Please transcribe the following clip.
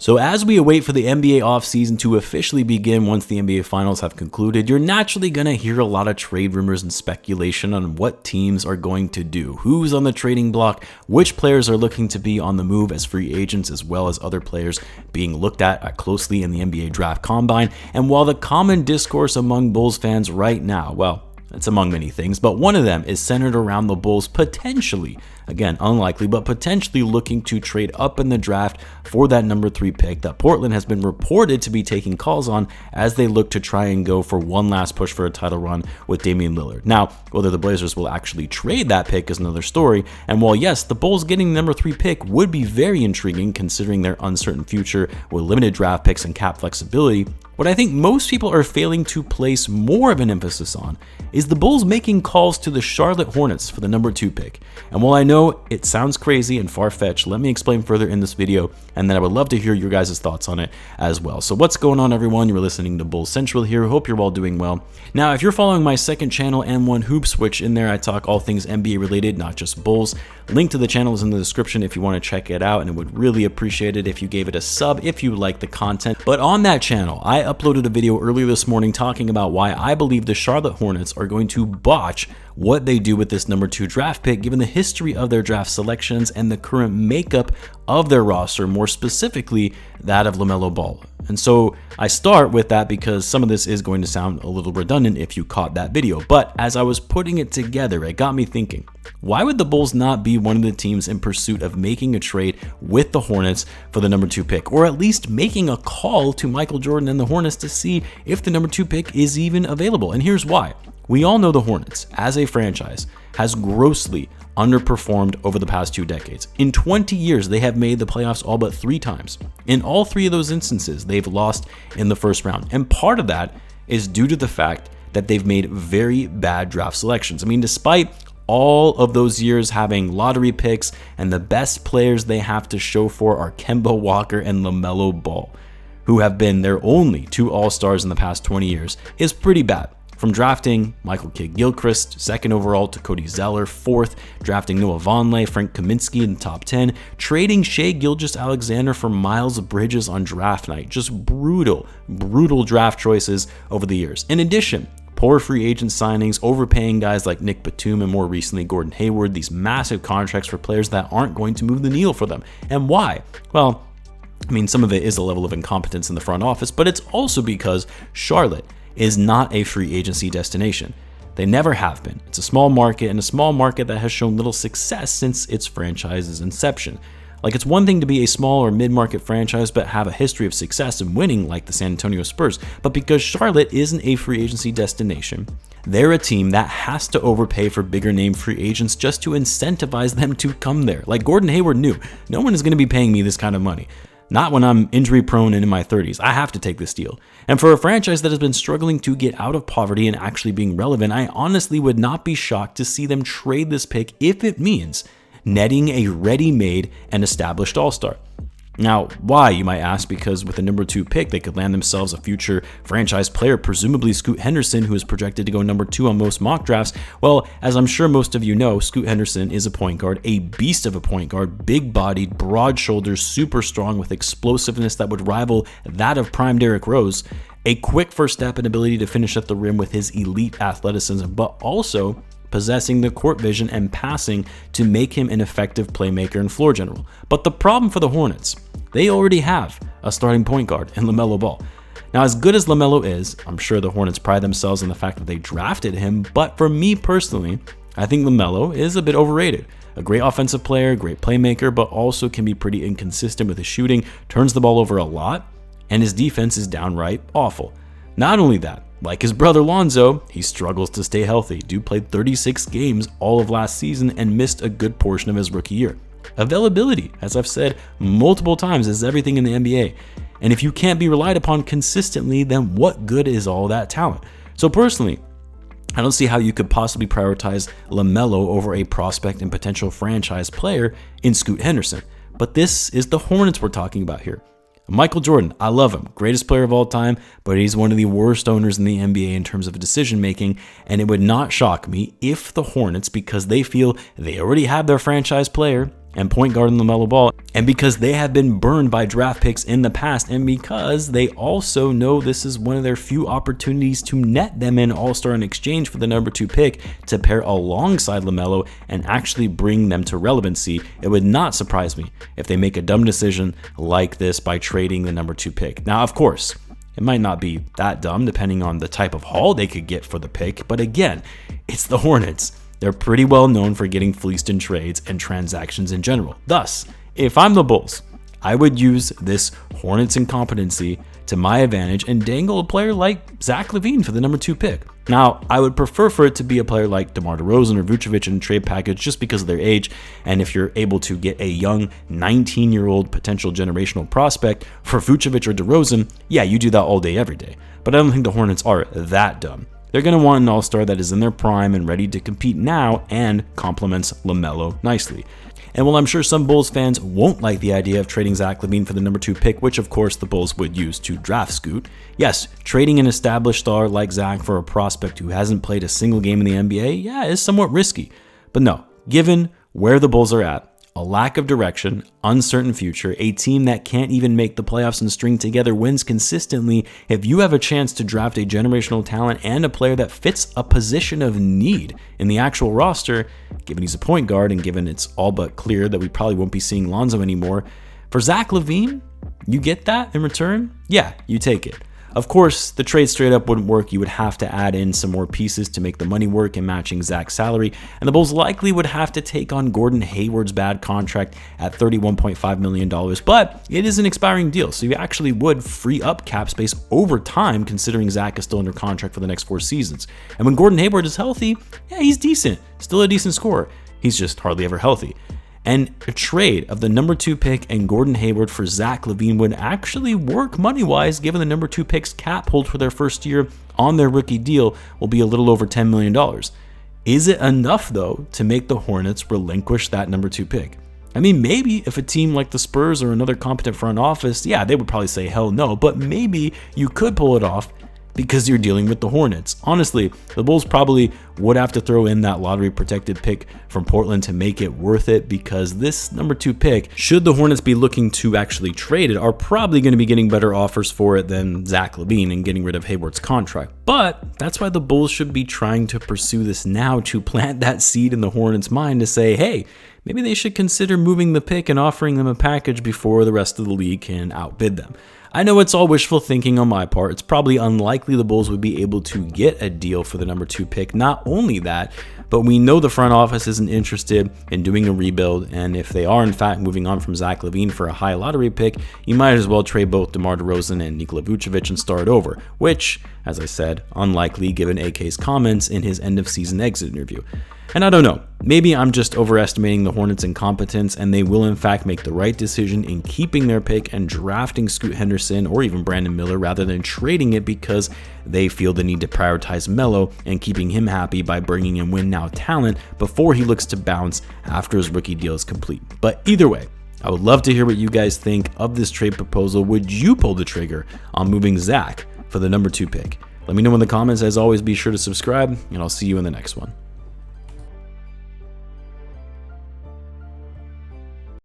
So as we await for the NBA offseason to officially begin once the NBA Finals have concluded, you're naturally going to hear a lot of trade rumors and speculation on what teams are going to do, who's on the trading block, which players are looking to be on the move as free agents, as well as other players being looked at closely in the NBA Draft Combine. And while the common discourse among Bulls fans right now, well, it's among many things, but one of them is centered around the Bulls potentially, again, unlikely, but potentially looking to trade up in the draft for that number 3 pick that Portland has been reported to be taking calls on as they look to try and go for one last push for a title run with Damian Lillard. Now, whether the Blazers will actually trade that pick is another story, and while yes, the Bulls getting the number 3 pick would be very intriguing considering their uncertain future with limited draft picks and cap flexibility, what I think most people are failing to place more of an emphasis on is the Bulls making calls to the Charlotte Hornets for the number 2 pick. And while I know it sounds crazy and far-fetched, let me explain further in this video, and then I would love to hear your guys' thoughts on it as well. So what's going on, everyone? You're listening to Bulls Central here. Hope you're all doing well. Now, if you're following my second channel, N1 Hoops, which in there I talk all things NBA related, not just Bulls, link to the channel is in the description if you want to check it out, and I would really appreciate it if you gave it a sub if you like the content. But on that channel, I uploaded a video earlier this morning talking about why I believe the Charlotte Hornets are going to botch what they do with this number 2 draft pick, given the history of their draft selections and the current makeup of their roster, more specifically that of LaMelo Ball. And so I start with that because some of this is going to sound a little redundant if you caught that video. But as I was putting it together, it got me thinking, why would the Bulls not be one of the teams in pursuit of making a trade with the Hornets for the number 2 pick, or at least making a call to Michael Jordan and the Hornets to see if the number 2 pick is even available? And here's why. We all know the Hornets, as a franchise, has grossly underperformed over the past 2 decades. In 20 years, they have made the playoffs all but 3 times. In all 3 of those instances, they've lost in the first round. And part of that is due to the fact that they've made very bad draft selections. I mean, despite all of those years having lottery picks, and the best players they have to show for are Kemba Walker and LaMelo Ball, who have been their only 2 All-Stars in the past 20 years, is pretty bad. From drafting Michael Kidd-Gilchrist, 2nd overall, to Cody Zeller, 4th, drafting Noah Vonleh, Frank Kaminsky in the top 10, trading Shai Gilgeous-Alexander for Miles Bridges on draft night. Just brutal draft choices over the years. In addition, poor free agent signings, overpaying guys like Nick Batum and more recently Gordon Hayward, these massive contracts for players that aren't going to move the needle for them. And why? Well, I mean, some of it is a level of incompetence in the front office, but it's also because Charlotte is not a free agency destination. They never have been. It's a small market, and a small market that has shown little success since its franchise's inception. Like, it's one thing to be a small or mid-market franchise but have a history of success and winning like the San Antonio Spurs, but because Charlotte isn't a free agency destination, they're a team that has to overpay for bigger name free agents just to incentivize them to come there. Like Gordon Hayward knew, no one is going to be paying me this kind of money. Not when I'm injury prone and in my 30s. I have to take this deal. And for a franchise that has been struggling to get out of poverty and actually being relevant, I honestly would not be shocked to see them trade this pick if it means netting a ready-made and established all-star. Now, why, you might ask? Because with the number 2 pick, they could land themselves a future franchise player, presumably Scoot Henderson, who is projected to go number 2 on most mock drafts. Well, as I'm sure most of you know, Scoot Henderson is a point guard, a beast of a point guard, big-bodied, broad shoulders, super strong with explosiveness that would rival that of prime Derrick Rose, a quick first step and ability to finish at the rim with his elite athleticism, but also possessing the court vision and passing to make him an effective playmaker and floor general. But the problem for the Hornets, they already have a starting point guard in LaMelo Ball. Now, as good as LaMelo is, I'm sure the Hornets pride themselves in the fact that they drafted him, but for me personally, I think LaMelo is a bit overrated. A great offensive player, great playmaker, but also can be pretty inconsistent with his shooting, turns the ball over a lot, and his defense is downright awful. Not only that, like his brother Lonzo, he struggles to stay healthy. Dude played 36 games all of last season and missed a good portion of his rookie year. Availability, as I've said multiple times, is everything in the NBA. And if you can't be relied upon consistently, then what good is all that talent? So personally, I don't see how you could possibly prioritize LaMelo over a prospect and potential franchise player in Scoot Henderson. But this is the Hornets we're talking about here. Michael Jordan, I love him, greatest player of all time, but he's one of the worst owners in the NBA in terms of decision making, and it would not shock me if the Hornets, because they feel they already have their franchise player and point guard in LaMelo Ball, and because they have been burned by draft picks in the past, and because they also know this is one of their few opportunities to net them an all-star in exchange for the number 2 pick to pair alongside LaMelo and actually bring them to relevancy, it would not surprise me if they make a dumb decision like this by trading the number 2 pick. Now, of course, it might not be that dumb depending on the type of haul they could get for the pick, but again, it's the Hornets. They're pretty well known for getting fleeced in trades and transactions in general. Thus, if I'm the Bulls, I would use this Hornets incompetency to my advantage and dangle a player like Zach Levine for the number 2 pick. Now, I would prefer for it to be a player like DeMar DeRozan or Vucevic in a trade package just because of their age, and if you're able to get a young 19-year-old potential generational prospect for Vucevic or DeRozan, yeah, you do that all day, every day. But I don't think the Hornets are that dumb. They're going to want an all-star that is in their prime and ready to compete now and complements LaMelo nicely. And while I'm sure some Bulls fans won't like the idea of trading Zach Levine for the number 2 pick, which of course the Bulls would use to draft Scoot, yes, trading an established star like Zach for a prospect who hasn't played a single game in the NBA, yeah, is somewhat risky. But no, given where the Bulls are at, a lack of direction, uncertain future, a team that can't even make the playoffs and string together wins consistently, if you have a chance to draft a generational talent and a player that fits a position of need in the actual roster, given he's a point guard and given it's all but clear that we probably won't be seeing Lonzo anymore, for Zach Levine, you get that in return? Yeah, you take it. Of course, the trade straight up wouldn't work. You would have to add in some more pieces to make the money work and matching Zach's salary, and the Bulls likely would have to take on Gordon Hayward's bad contract at $31.5 million, but it is an expiring deal, so you actually would free up cap space over time considering Zach is still under contract for the next 4 seasons. And when Gordon Hayward is healthy, yeah, he's decent, still a decent scorer. He's just hardly ever healthy. And a trade of the number 2 pick and Gordon Hayward for Zach Levine would actually work money-wise, given the number 2 pick's cap hold for their first year on their rookie deal will be a little over $10 million. Is it enough, though, to make the Hornets relinquish that number 2 pick? I mean, maybe if a team like the Spurs or another competent front office, yeah, they would probably say hell no, but maybe you could pull it off because you're dealing with the Hornets. Honestly, the Bulls probably would have to throw in that lottery protected pick from Portland to make it worth it, because this number 2 pick, should the Hornets be looking to actually trade it, are probably going to be getting better offers for it than Zach Levine and getting rid of Hayward's contract. But that's why the Bulls should be trying to pursue this now, to plant that seed in the Hornets' mind to say, hey, maybe they should consider moving the pick and offering them a package before the rest of the league can outbid them. I know it's all wishful thinking on my part. It's probably unlikely the Bulls would be able to get a deal for the number 2 pick. Not only that, but we know the front office isn't interested in doing a rebuild, and if they are in fact moving on from Zach Levine for a high lottery pick, you might as well trade both DeMar DeRozan and Nikola Vucevic and start over, which, as I said, unlikely given AK's comments in his end-of-season exit interview. And I don't know, maybe I'm just overestimating the Hornets' incompetence, and they will in fact make the right decision in keeping their pick and drafting Scoot Henderson or even Brandon Miller rather than trading it because they feel the need to prioritize Melo and keeping him happy by bringing in win-now talent before he looks to bounce after his rookie deal is complete. But either way, I would love to hear what you guys think of this trade proposal. Would you pull the trigger on moving Zach for the number 2 pick? Let me know in the comments. As always, be sure to subscribe, and I'll see you in the next one.